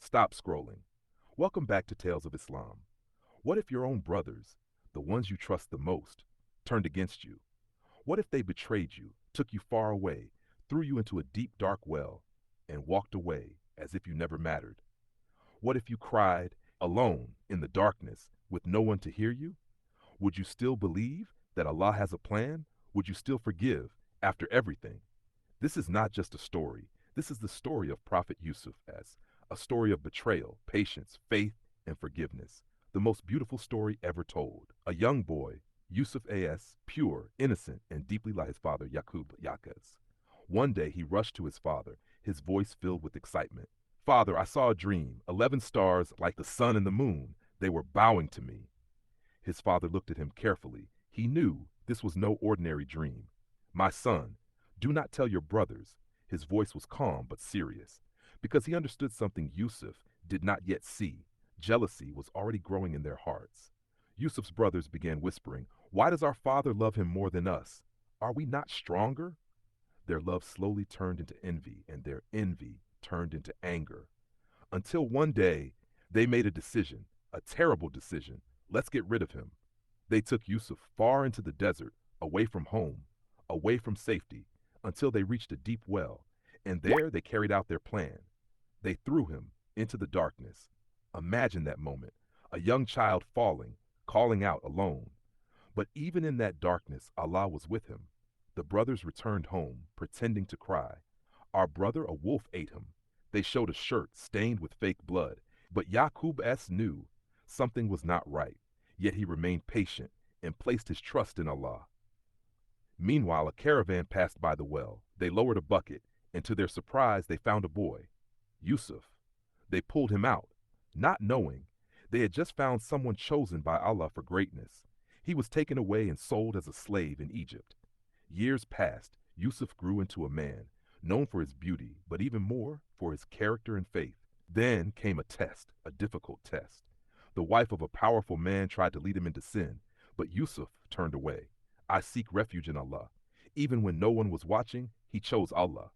Stop scrolling. Welcome back to Tales of Islam. What if your own brothers, the ones you trust the most, turned against you? What if they betrayed you, took you far away, threw you into a deep dark well, and walked away as if you never mattered? What if you cried, alone, in the darkness, with no one to hear you? Would you still believe that Allah has a plan? Would you still forgive after everything? This is not just a story. This is the story of Prophet Yusuf as a story of betrayal, patience, faith, and forgiveness. The most beautiful story ever told. A young boy, Yusuf as, pure, innocent, and deeply like his father, Yaqub Yaqas. One day he rushed to his father, his voice filled with excitement. Father, I saw a dream. 11 stars like the sun and the moon. They were bowing to me. His father looked at him carefully. He knew this was no ordinary dream. My son, do not tell your brothers. His voice was calm but serious, because he understood something Yusuf did not yet see. Jealousy was already growing in their hearts. Yusuf's brothers began whispering, "Why does our father love him more than us? Are we not stronger?" Their love slowly turned into envy, and their envy turned into anger. Until one day, they made a decision, a terrible decision. Let's get rid of him. They took Yusuf far into the desert, away from home, away from safety, until they reached a deep well, and there they carried out their plan. They threw him into the darkness. Imagine that moment, a young child falling, calling out alone. But even in that darkness, Allah was with him. The brothers returned home, pretending to cry. Our brother, a wolf, ate him. They showed a shirt stained with fake blood, but Yaqub S. knew something was not right, yet he remained patient and placed his trust in Allah. Meanwhile, a caravan passed by the well. They lowered a bucket, and to their surprise, they found a boy, Yusuf. They pulled him out, not knowing they had just found someone chosen by Allah for greatness. He was taken away and sold as a slave in Egypt. Years passed. Yusuf grew into a man, known for his beauty, but even more for his character and faith. Then came a test, a difficult test. The wife of a powerful man tried to lead him into sin, but Yusuf turned away. I seek refuge in Allah. Even when no one was watching, he chose Allah.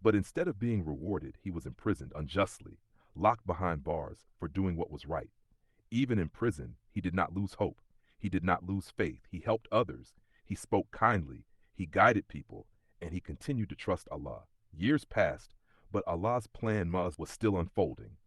But instead of being rewarded, he was imprisoned unjustly, locked behind bars for doing what was right. Even in prison, he did not lose hope. He did not lose faith. He helped others. He spoke kindly. He guided people, and he continued to trust Allah. Years passed, but Allah's plan was still unfolding.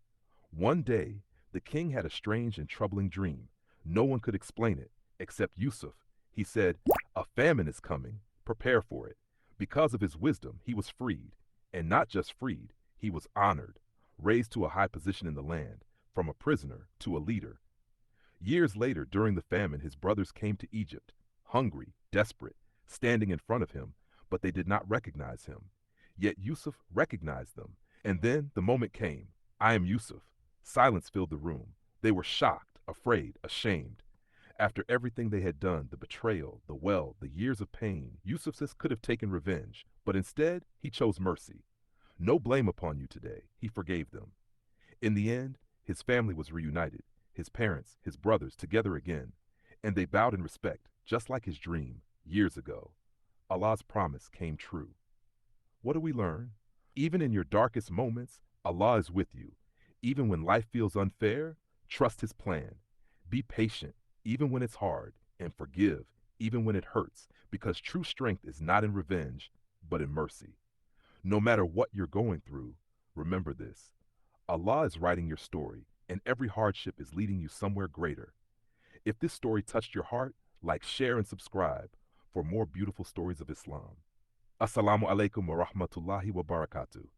One day, the king had a strange and troubling dream. No one could explain it, except Yusuf. He said, "A famine is coming. Prepare for it." Because of his wisdom, he was freed. And not just freed, he was honored, raised to a high position in the land, from a prisoner to a leader. Years later, during the famine, his brothers came to Egypt, hungry, desperate, standing in front of him, but they did not recognize him. Yet Yusuf recognized them. And then the moment came. "I am Yusuf." Silence filled the room. They were shocked, afraid, ashamed. After everything they had done, the betrayal, the well, the years of pain, Yusuf could have taken revenge, but instead he chose mercy. "No blame upon you today." He forgave them. In the end, his family was reunited, his parents, his brothers together again, and they bowed in respect, just like his dream, years ago. Allah's promise came true. What do we learn? Even in your darkest moments, Allah is with you. Even when life feels unfair, trust his plan. Be patient, even when it's hard, and forgive, even when it hurts, because true strength is not in revenge, but in mercy. No matter what you're going through, remember this. Allah is writing your story, and every hardship is leading you somewhere greater. If this story touched your heart, like, share, and subscribe for more beautiful stories of Islam. Assalamu alaikum wa rahmatullahi wa barakatuh.